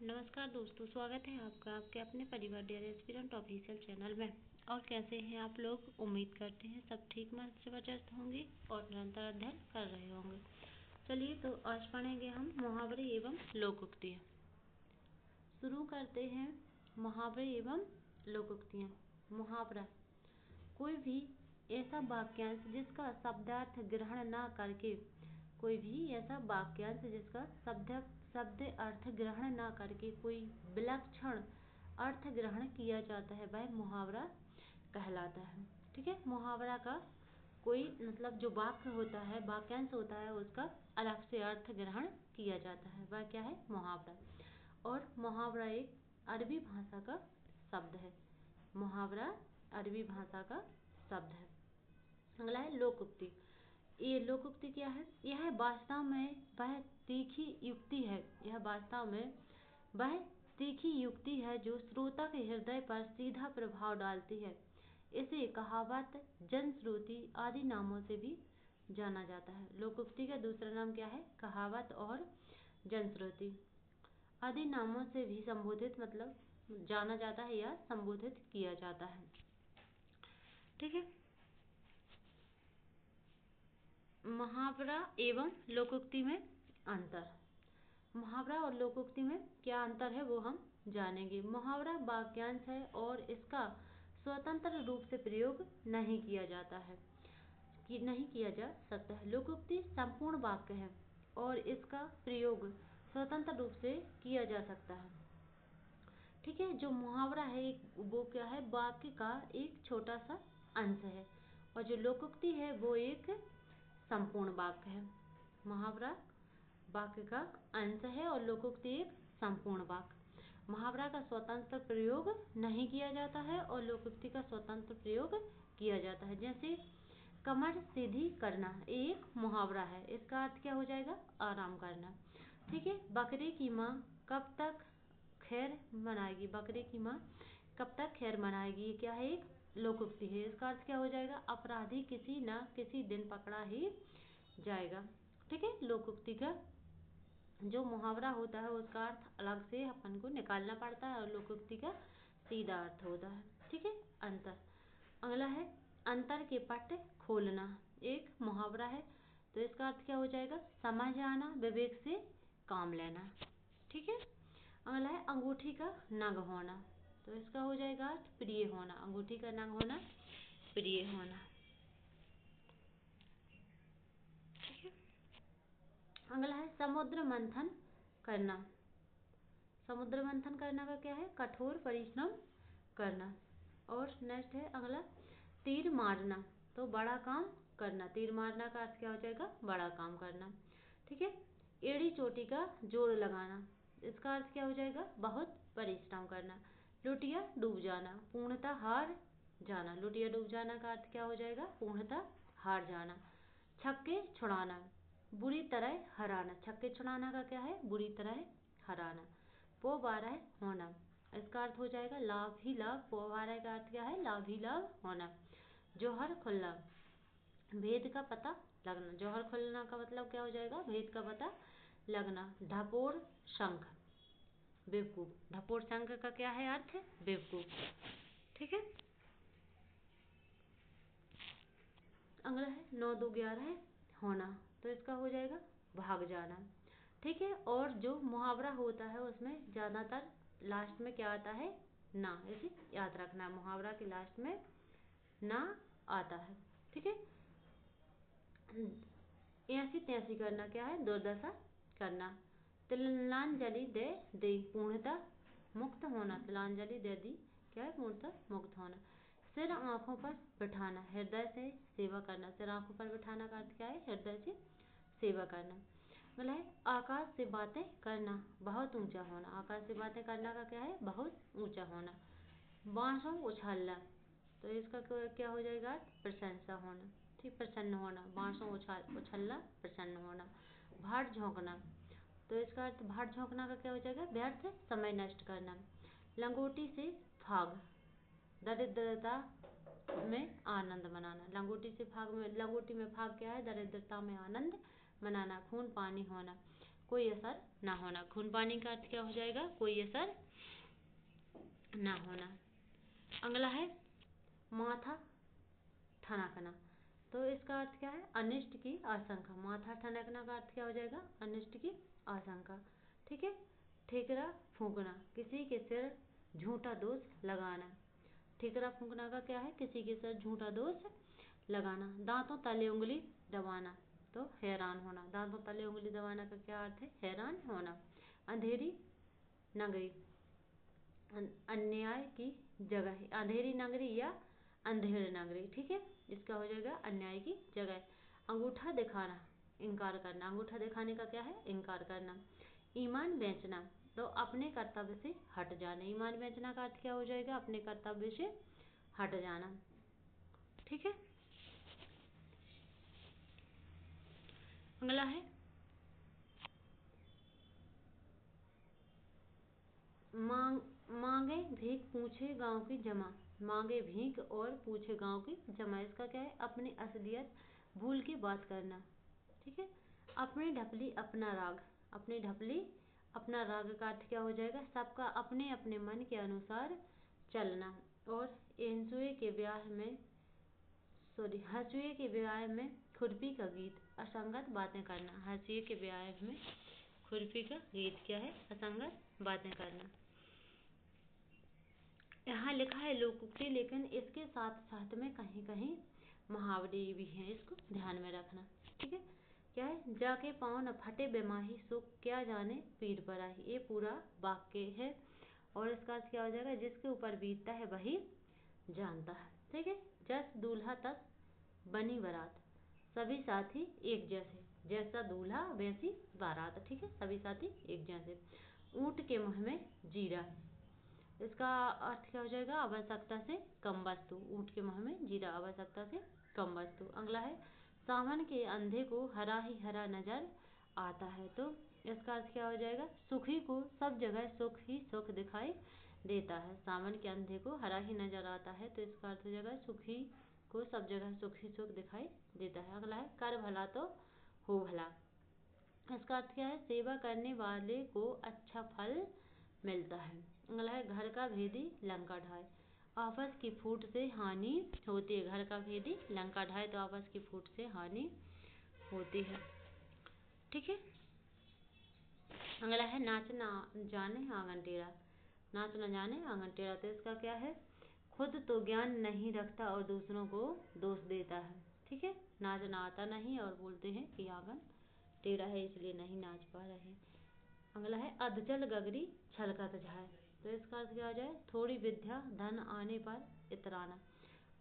नमस्कार दोस्तों, स्वागत है आपका आपके अपने परिवार डियर एस्पिरेंट ऑफिशियल चैनल में। और कैसे हैं आप लोग? उम्मीद करते हैं सब ठीक मस्त जबरदस्त होंगे और निरंतर अध्ययन कर रहे होंगे। चलिए तो आज पढ़ेंगे हम मुहावरे एवं लोकोक्तियाँ। शुरू करते हैं मुहावरे एवं लोकोक्तियाँ। मुहावरा कोई भी ऐसा वाक्यांश जिसका शब्दार्थ ग्रहण न करके शब्द अर्थ ग्रहण न करके कोई विलक्षण अर्थ ग्रहण किया जाता है, वह मुहावरा कहलाता है। ठीक है, मुहावरा का कोई मतलब जो वाक्य होता है, वाक्यांश होता है, उसका अलग से अर्थ ग्रहण किया जाता है, वह क्या है? मुहावरा। और मुहावरा एक अरबी भाषा का शब्द है। मुहावरा अरबी भाषा का शब्द है। अगला है लोकोक्ति। ये लोकोक्ति क्या है? यह वास्तव में वह तीखी युक्ति है। यह वास्तव में वह तीखी युक्ति है जो श्रोता के हृदय पर सीधा प्रभाव डालती है। इसे कहावत, जनश्रुति आदि नामों से भी जाना जाता है। लोकोक्ति का दूसरा नाम क्या है? कहावत और जनश्रुति आदि नामों से भी संबोधित मतलब जाना जाता है या संबोधित किया जाता है। ठीक है। मुहावरा एवं लोकोक्ति में अंतर। मुहावरा और लोकोक्ति में क्या अंतर है वो हम जानेंगे। मुहावरा वाक्यांश है और इसका स्वतंत्र रूप से प्रयोग नहीं किया जाता है कि नहीं किया जा सकता है। लोकोक्ति संपूर्ण वाक्य है और इसका प्रयोग स्वतंत्र रूप से किया जा सकता है। ठीक है, जो मुहावरा है वो क्या है? वाक्य का एक छोटा सा अंश है और जो लोकोक्ति है वो एक संपूर्ण वाक्य है। मुहावरा वाक्य का अंश है और लोकोक्ति एक संपूर्ण वाक्य। मुहावरा का स्वतंत्र प्रयोग नहीं किया जाता है और लोकोक्ति का स्वतंत्र प्रयोग किया जाता है। जैसे कमर सीधी करना एक मुहावरा है, इसका अर्थ क्या हो जाएगा? आराम करना। ठीक है। बकरे की माँ कब तक खैर मनाएगी? बकरे की माँ कब तक खैर मनाएगी, ये क्या है? एक लोकोक्ति है। इसका अर्थ क्या हो जाएगा? अपराधी किसी न किसी दिन पकड़ा ही जाएगा। ठीक है। लोकोक्ति का जो मुहावरा होता है उसका अर्थ अलग से अपन को निकालना पड़ता है और लोकोक्ति का सीधा अर्थ होता है। ठीक है। अंतर। अगला है अंतर के पट खोलना। एक मुहावरा है तो इसका अर्थ क्या हो जाएगा? समझ आना, विवेक से काम लेना। ठीक है। अगला है अंगूठी का नग होना, तो इसका हो जाएगा अर्थ प्रिय होना। अंगूठी का नग होना, प्रिय होना। ठीक है। अगला है समुद्र मंथन करना। समुद्र मंथन करना का क्या है? कठोर परिश्रम करना। और नेक्स्ट है अगला तीर मारना, तो बड़ा काम करना। तीर मारना का अर्थ क्या हो जाएगा? बड़ा काम करना। ठीक है। एड़ी चोटी का जोड़ लगाना, इसका अर्थ क्या हो जाएगा? बहुत परिश्रम करना। लुटिया डूब जाना, पूर्णतः हार जाना। लुटिया डूब जाना का अर्थ क्या हो जाएगा? पूर्णतः हार जाना। छक्के छुड़ाना, बुरी तरह हराना। छक्के छुड़ाना का क्या है? बुरी तरह हराना। पो बारह होना, इसका अर्थ हो जाएगा लाभ ही लाभ। पो बारह का अर्थ क्या है? लाभ ही लाभ होना। जौहर खुलना, भेद का पता लगना। जौहर खुलना का मतलब क्या हो जाएगा? भेद का पता लगना। ढपोर शंख, बेवकूफ। ढपोर शंख का क्या है अर्थ? बेवकूफ। ठीक है। अगला है 9 2 11 होना, तो इसका हो जाएगा भाग जाना। ठीक है। और जो मुहावरा होता है उसमें ज्यादातर लास्ट में क्या आता है? ना। इसे याद रखना, मुहावरा के लास्ट में ना आता है। ठीक है। ऐसी तैसी करना क्या है? दुर्दशा करना। तिलांजलि दे दी, पूर्णतः मुक्त होना। तिलांजलि दे दी क्या है? पूर्णतः मुक्त होना। सिर आंखों पर बिठाना, हृदय से सेवा करना। सिर आंखों पर बिठाना का अर्थ क्या है? हृदय से सेवा करना। मतलब है आकाश से बातें करना, बहुत ऊंचा होना। आकाश से बातें करना का क्या है? बहुत ऊंचा होना। बांसों उछालना, तो इसका क्या हो जाएगा? प्रशंसा होना। ठीक, प्रसन्न होना। बांसों उछलना, प्रसन्न होना। भाट झोंकना, तो इसका अर्थ भाट झोंकना का क्या हो जाएगा? व्यर्थ समय नष्ट करना। लंगोटी से भाग, दरिद्रता में आनंद मनाना। लंगोटी से भाग में, लंगोटी में भाग क्या है? दरिद्रता में आनंद मनाना। खून पानी होना, कोई असर ना होना। खून पानी का अर्थ क्या हो जाएगा? कोई असर ना होना। अगला है माथा ठनकना। तो इसका अर्थ क्या है? अनिष्ट की आशंका। माथा ठनकना का अर्थ क्या हो जाएगा? अनिष्ट की आशंका। ठीक है। ठिकरा फूंकना, किसी के सिर झूठा दोष लगाना। ठिकरा फूंकना का क्या है? किसी के सिर झूठा दोष लगाना। दांतों तले उंगली दबाना, तो हैरान होना। दांतों तले उंगली दबाना का क्या अर्थ है? हैरान होना। अंधेरी नगरी, अन्याय की जगह। अंधेरी नगरी या अंधेर नगरी। ठीक है, इसका हो जाएगा अन्याय की जगह। अंगूठा दिखाना, इनकार करना। अंगूठा दिखाने का क्या है? इनकार करना। ईमान बेचना, तो अपने कर्तव्य से हट जाना। ईमान बेचना का अर्थ क्या हो जाएगा? अपने कर्तव्य से हट जाना। ठीक है। अगला है मांगे भीख पूछे गांव की जमा। मांगे भीख और पूछे गांव की जमा, इसका क्या है? अपनी असलियत भूल के बात करना। ठीक है। अपनी ढपली अपना राग। अपनी ढपली अपना राग का अर्थ क्या हो जाएगा? सबका अपने अपने मन के अनुसार चलना। और हंसुए के ब्याह में खुरपी का गीत, असंगत बातें करना। हंसुए के ब्याह में खुरपी का गीत क्या है? असंगत बातें करना। यहाँ लिखा है लोकोक्ति, लेकिन इसके साथ साथ में कहीं कहीं मुहावरे भी हैं, इसको ध्यान में रखना। ठीक है। क्या है? जाके पाँव न फटे बेमाही, सुख क्या जाने पीर पर आई। ये पूरा वाक्य है और इसका अर्थ क्या हो जाएगा? जिसके ऊपर बीतता है वही जानता है। ठीक है। जस दूल्हा तस बनी बारात, सभी साथी एक जैसे। जैसा दूल्हा वैसी बारात। ठीक है, सभी साथी एक जैसे। ऊंट के मुंह में जीरा, इसका अर्थ क्या हो जाएगा? आवश्यकता से कम वस्तु। ऊंट के मुंह में जीरा, आवश्यकता से कम वस्तु। अगला है सावन के अंधे को हरा ही हरा नजर आता है, तो इसका अर्थ क्या हो जाएगा? सुखी को सब जगह सुख ही सुख दिखाई देता है। सावन के अंधे को हरा ही नजर आता है, तो इसका अर्थ हो जाएगा सुखी को सब जगह सुख ही सुख दिखाई देता है। अगला है कर भला तो हो भला, इसका अर्थ क्या है? सेवा करने वाले को अच्छा फल मिलता है। अगला है घर का भेदी लंका ढाए, आपस की फूट से हानि होती है। घर का भेदी लंका ढाए, तो आपस की फूट से हानि होती है। ठीक है। अगला है नाच ना जाने आंगन टेढ़ा। नाच न जाने आंगन टेढ़ा, तो इसका क्या है? खुद तो ज्ञान नहीं रखता और दूसरों को दोष देता है। ठीक है। नाचना आता नहीं और बोलते हैं कि आंगन टेढ़ा है इसलिए नहीं नाच पा रहे। अगला है अधजल गगरी छलकत जाए, तो इसका अर्थ क्या हो जाए? थोड़ी विद्या धन आने पर इतराना।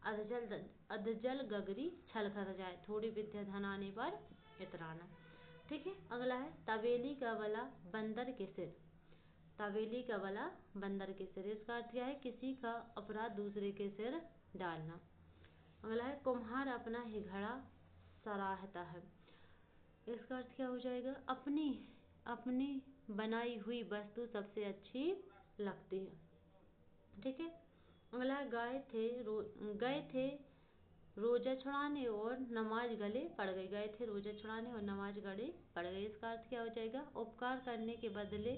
अधजल गगरी छलकत जाए, थोड़ी विद्या धन आने पर इतराना। ठीक है। अगला है तबेली का बला बंदर के सिर। तबेली का बला बंदर के सिर, इसका अर्थ क्या है? किसी का अपराध दूसरे के सिर डालना। अगला है कुम्हार अपना ही घड़ा सराहता है, इसका अर्थ क्या हो जाएगा? अपनी अपनी बनाई हुई वस्तु सबसे अच्छी लगती है। ठीक है। अगला है गए थे रोजा छुड़ाने और नमाज गले पड़ गई। गए थे रोजा छुड़ाने और नमाज गले पड़ गई, इसका अर्थ क्या हो जाएगा? उपकार करने के बदले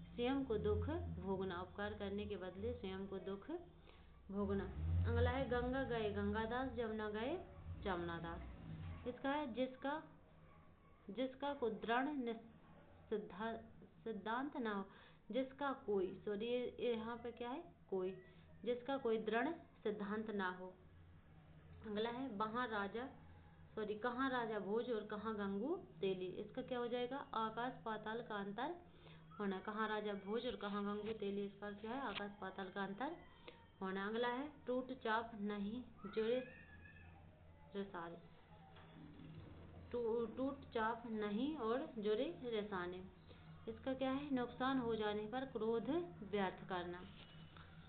स्वयं को दुख भोगना। उपकार करने के बदले स्वयं को दुख भोगना। अगला है गंगा गए गंगादास, जमुना गए जमुनादास, इसका है जिसका को दृढ़ सिद्धांत ना हो। जिसका कोई सॉरी यहाँ पे क्या है? कोई, जिसका कोई दृढ़ सिद्धांत ना हो। अगला है कहाँ राजा भोज और कहाँ गंगू तेली, इसका क्या हो जाएगा? आकाश पाताल का अंतर होना। कहाँ राजा भोज और कहाँ गंगू तेली, इसका क्या है? आकाश पाताल का अंतर होना। अगला है टूट चाप नहीं जुड़े रसाले, टूट चाप नहीं और जुड़े रसाने, इसका क्या है? नुकसान हो जाने पर क्रोध व्यर्थ करना।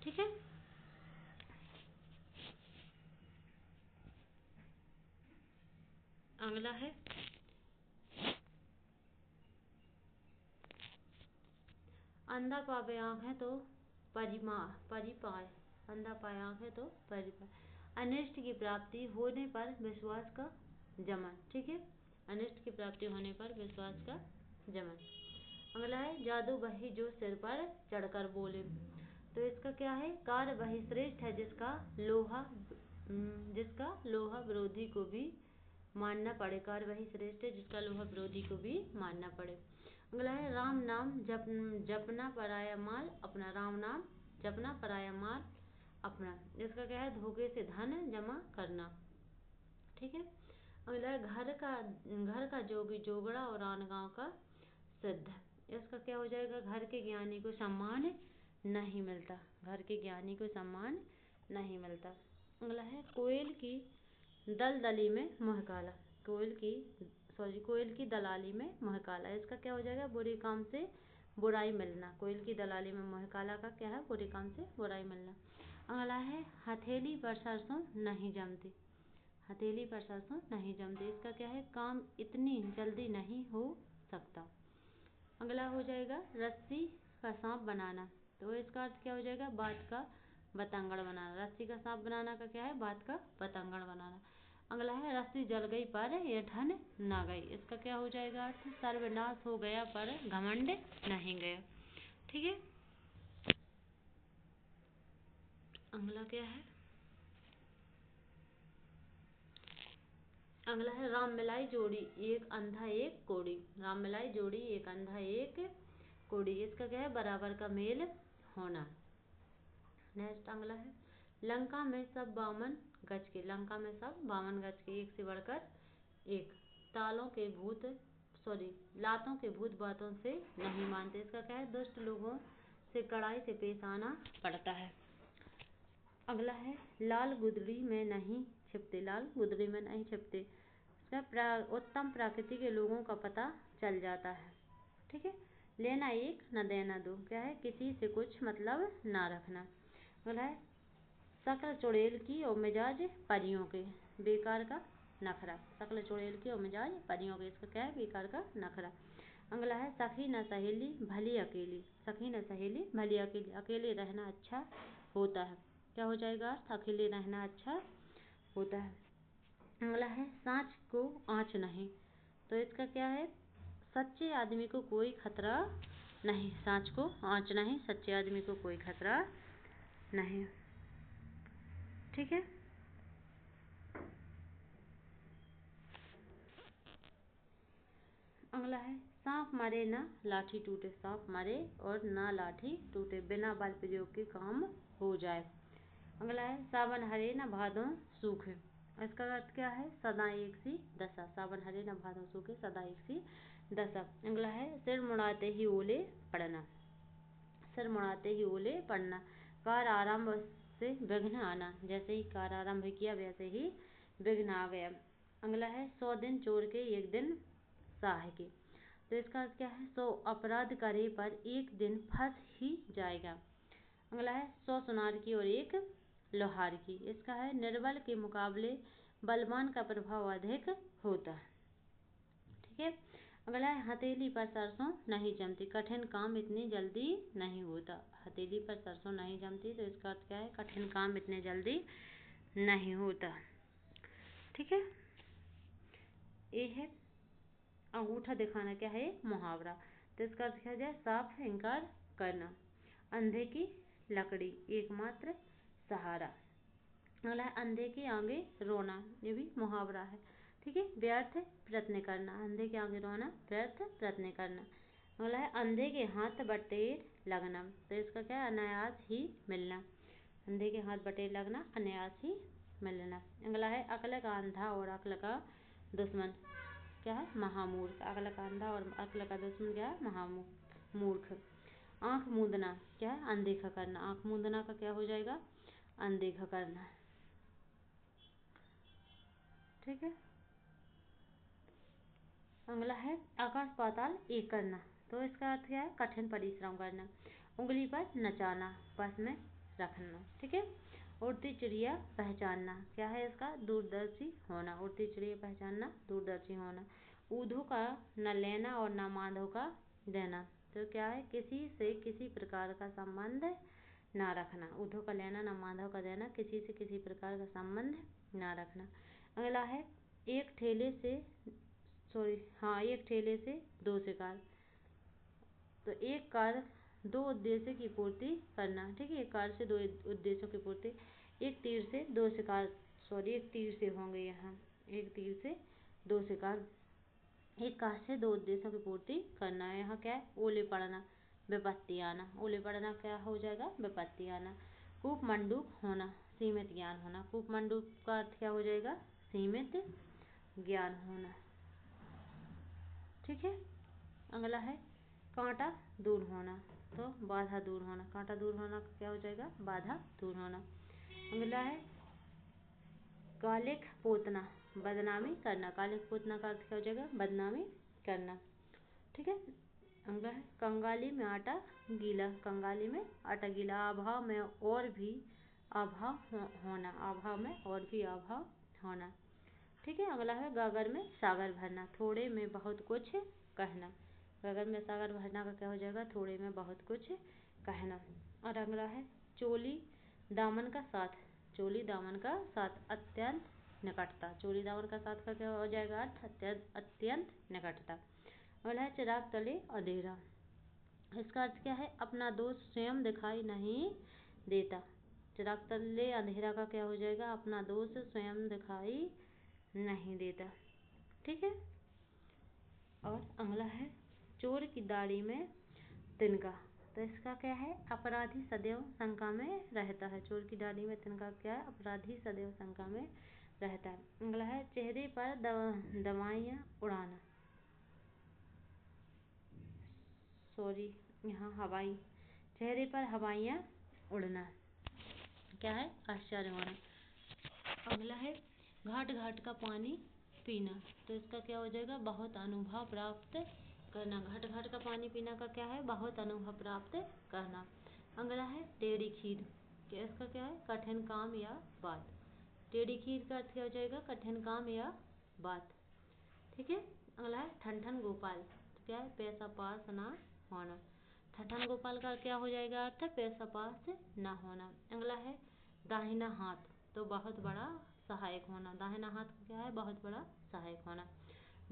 ठीक है। अगला है अंधा पावे आँखें तो परिपाय, अंधा पाए आँखें तो परिपाय। अनिष्ट की प्राप्ति होने पर विश्वास का जमन। ठीक है। अनिष्ट की प्राप्ति होने पर विश्वास का जमन। अगला है जादू वही जो सिर पर चढ़कर बोले। तो इसका क्या है, कार्य वही श्रेष्ठ है जिसका लोहा विरोधी को भी मानना पड़े। कार्य वही श्रेष्ठ है जिसका लोहा विरोधी को भी मानना पड़े। अगला है राम नाम जपना पराया माल अपना। राम नाम जपना पराया माल अपना। इसका क्या है, धोखे से धन जमा करना। ठीक है। अगला है घर का जोगी जोगड़ा और आन गाँव का सिद्ध। इसका क्या हो जाएगा, घर के ज्ञानी को सम्मान नहीं मिलता। घर के ज्ञानी को सम्मान नहीं मिलता। अगला है कोयल की दलदली में मुँह काला। कोयल की दलाली में मुँह काला। इसका क्या हो जाएगा, बुरे काम से बुराई मिलना। कोयल की दलाली में मुँह काला का क्या है, बुरे काम से बुराई मिलना। अगला है हथेली पर सरसों नहीं जमती। हथेली पर सरसों नहीं जमती। इसका क्या है, काम इतनी जल्दी नहीं हो सकता। अगला हो जाएगा रस्सी का सांप बनाना। तो इसका अर्थ क्या हो जाएगा, बात का बतंगड़ बनाना। रस्सी का सांप बनाना का क्या है, बात का बतंगड़ बनाना। अगला है रस्सी जल गई पर यह ठन ना गई। इसका क्या हो जाएगा अर्थ, सर्वनाश हो गया पर घमंड नहीं गया। ठीक है। अगला क्या है, अगला है राम मिलाई जोड़ी एक अंधा एक कोड़ी। राम मिलाई जोड़ी एक अंधा एक कोड़ी। इसका क्या है, बराबर का मेल होना। नेक्स्ट अगला है लंका में सब 52 गज के। लंका में सब 52 गज के, एक से बढ़कर एक। लातों के भूत बातों से नहीं मानते। इसका क्या है, दुष्ट लोगों से कड़ाई से पेश आना पड़ता है। अगला है लाल गुदड़ी में नहीं छिपते। लाल गुदड़ी में नहीं छिपते। उत्तम प्रकृति के लोगों का पता चल जाता है। ठीक है। लेना एक न देना दो। क्या है, किसी से कुछ मतलब ना रखना। बोला है शक्ल चुड़ैल की और मिजाज परियों के, बेकार का नखरा। शक्ल चुड़ैल की और मिजाज परियों के। इसका क्या है, बेकार का नखरा। अगला है सखी न सहेली भली अकेली। सखी न सहेली भली अकेली। अकेले रहना अच्छा होता है। क्या हो जाएगा, अकेले रहना अच्छा होता है। अगला है सांच को आँच नहीं। तो इसका क्या है, सच्चे आदमी को कोई खतरा नहीं। सांच को आँच नहीं, सच्चे आदमी को कोई खतरा नहीं। ठीक है। अगला है सांप मारे ना लाठी टूटे। सांप मारे और ना लाठी टूटे, बिना बल प्रयोग के काम हो जाए। अगला है सावन हरे न भादों सूखे। इसका अर्थ क्या है, सदा एक सी दशा। सावन हरे न भादों सूखे, सदा एक सी दशा। अगला है सिर मुड़ाते ही ओले पड़ना। सिर मुड़ाते ही ओले पड़ना। कार आरंभ से विघ्न आना। जैसे ही कार आरंभ किया वैसे ही विघ्न आ गया। अगला है 100 दिन चोर के एक दिन साह के। तो इसका अर्थ क्या है, 100 अपराध करे पर एक दिन फंस ही जाएगा। अगला है 100 सुनार की और एक लोहार की। इसका है निर्बल के मुकाबले बलवान का प्रभाव अधिक होता है। ठीक है। अगला है हथेली पर सरसों नहीं जमती। कठिन काम इतनी जल्दी नहीं होता। हथेली पर सरसों नहीं जमती। तो इसका अर्थ क्या है, कठिन काम इतने जल्दी नहीं होता। ठीक है। ये है अंगूठा दिखाना, क्या है, मुहावरा। तो इसका अर्थ क्या जाए, साफ इंकार करना। अंधे की लकड़ी एकमात्र सहारा। अगला है अंधे के आगे रोना। ये भी मुहावरा है। ठीक है। व्यर्थ प्रयत्न करना। अंधे के आगे रोना, व्यर्थ प्रयत्न करना। अगला है अंधे के हाथ बटेर लगना। तो इसका क्या है, अनायास ही मिलना। अंधे के हाथ बटेर लगना, अनायास ही मिलना। अगला है अक्ल का अंधा और अक्ल का दुश्मन क्या है, महामूर्ख। अक्ल का अंधा और अक्ल का दुश्मन क्या है, महामूर्ख। आँख मूंदना क्या है, अनदेखा करना। आँख मूंदना का क्या हो जाएगा, अनदेखा करना। ठीक है। अगला है आकाश पाताल एक करना। तो इसका अर्थ क्या है, कठिन परिश्रम करना। उंगली पर नचाना, बस में रखना। ठीक है। उड़ती चिड़िया पहचानना क्या है, इसका दूरदर्शी होना। उड़ती चिड़िया पहचानना, दूरदर्शी होना। ऊधो का न लेना और न माधो का देना। तो क्या है, किसी से किसी प्रकार का संबंध ना रखना। ऊधो का लेना न माधव का देना, किसी से किसी प्रकार का संबंध ना रखना। अगला है एक ठेले से एक ठेले से दो शिकार। तो एक कार्य दो उद्देश्य की पूर्ति करना, ठीक है। एक कार्य से दो उद्देश्यों की पूर्ति, एक तीर से दो शिकार, सॉरी एक तीर से होंगे यहाँ, एक तीर से दो शिकार, एक कार्य से दो उद्देश्यों की पूर्ति करना है। यहाँ क्या है, ओले पड़ना, विपत्ति आना, ओले पड़ना क्या हो जाएगा, विपत्ति आना। कूप मंडूक होना, सीमित ज्ञान होना, कूप मंडूक का अर्थ क्या हो जाएगा, सीमित ज्ञान होना, ठीक है। अगला है कांटा दूर होना, तो बाधा दूर होना, कांटा दूर होना क्या हो जाएगा, बाधा दूर होना। अगला है कालिक पोतना, बदनामी करना, कालिक पोतना का अर्थ क्या हो जाएगा, बदनामी करना, ठीक है। अगला है कंगाली में आटा गीला, कंगाली में आटा गीला, अभाव में और भी अभाव होना, अभाव में और भी अभाव होना, ठीक है। अगला है गागर में सागर भरना, थोड़े में बहुत कुछ कहना, गागर में सागर भरना का क्या हो जाएगा, थोड़े में बहुत कुछ कहना। और अगला है चोली दामन का साथ, चोली दामन का साथ, अत्यंत निकटता, चोली दामन का साथ का क्या हो जाएगा अर्थ, अत्यंत निकटता। अगला है चिराग तले अंधेरा, इसका अर्थ क्या है, अपना दोष स्वयं दिखाई नहीं देता, चिराग तले अंधेरा का क्या हो जाएगा, अपना दोष स्वयं दिखाई नहीं देता, ठीक है। और अगला है चोर की दाढ़ी में तिनका, तो इसका क्या है, अपराधी सदैव शंका में रहता है, चोर की दाढ़ी में तिनका क्या है, अपराधी सदैव शंका में रहता है। अगला है चेहरे पर दवाइयाँ उड़ाना, सॉरी यहाँ हवाई, चेहरे पर हवाइयाँ उड़ना क्या है, आश्चर्य होना। अगला है घाट घाट का पानी पीना, तो इसका क्या हो जाएगा, बहुत अनुभव प्राप्त करना, घाट घाट का पानी पीना का क्या है, बहुत अनुभव प्राप्त करना। अगला है टेढ़ी खीर, क्या इसका क्या है, कठिन काम या बात, टेढ़ी खीर का अर्थ क्या हो जाएगा, कठिन काम या बात, ठीक है। अगला है ठन गोपाल, तो क्या है, पैसा पास ना होना, ठन गोपाल का क्या हो जाएगा अर्थ, पैसा पास ना होना। अगला है दाहिना हाथ, तो बहुत बड़ा सहायक होना, दाहिना हाथ क्या है, बहुत बड़ा सहायक होना।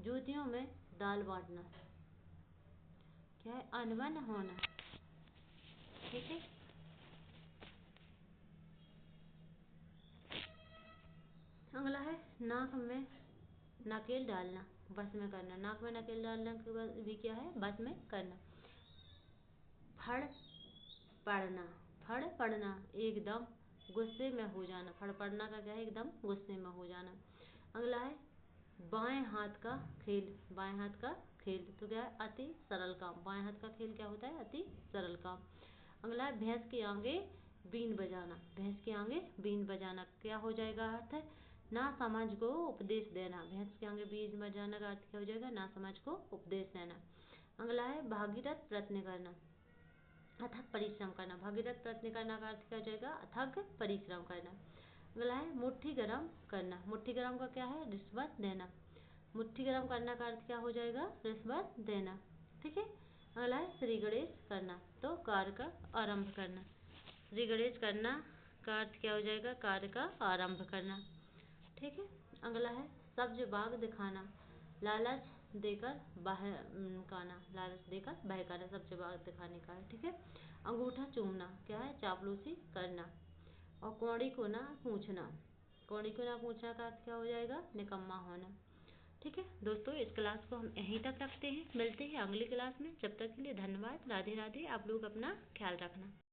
ज्योतियों में दाल बांटना क्या है, अनबन होना, ठीक है। अगला है नाक में नकेल डालना, बस में करना, नाक में नकेल डालना के बाद भी क्या है, बस में करना। फड़ पड़ना, फड़ पड़ना एकदम गुस्से में हो जाना, फड़ पड़ना का क्या है, एकदम गुस्से में हो जाना। अगला है बाएं हाथ का खेल, बाएं हाथ का खेल, तो क्या है, अति सरल काम, बाएं हाथ का खेल क्या होता है, अति सरल काम। अगला है भैंस के आगे बीन बजाना, भैंस के आगे बीन बजाना क्या हो जाएगा अर्थ है, ना समझ को उपदेश देना, भैंस के आगे बीन बजाना का अर्थ क्या हो जाएगा, ना समझ को उपदेश देना। अगला है भागीरथ प्रयत्न करना, अथक परिश्रम करना, भागीरथ प्रयत्न करना का अर्थ क्या हो जाएगा, अथक परिश्रम करना। अगला है मुट्ठी गरम करना, मुट्ठी गरम का क्या है, रिश्वत देना, मुट्ठी गरम करना का अर्थ क्या हो जाएगा, रिश्वत देना, ठीक है। अगला है श्री गणेश करना, तो कार्य का आरंभ करना, श्री गणेश करना का अर्थ क्या हो जाएगा, कार्य का आरंभ करना, ठीक है। अगला है सब्ज बाग दिखाना, लालच देकर बहकाना, लालच देकर बहकाना, सब्ज बाग दिखाने का है, ठीक है। अंगूठा चूमना क्या है, चापलूसी करना। और कौड़ी को ना पूछना, कौड़ी को ना पूछना का अर्थ क्या हो जाएगा, निकम्मा होना, ठीक है। दोस्तों इस क्लास को हम यहीं तक रखते हैं, मिलते हैं अगली क्लास में, जब तक के लिए धन्यवाद, राधे राधे, आप लोग अपना ख्याल रखना।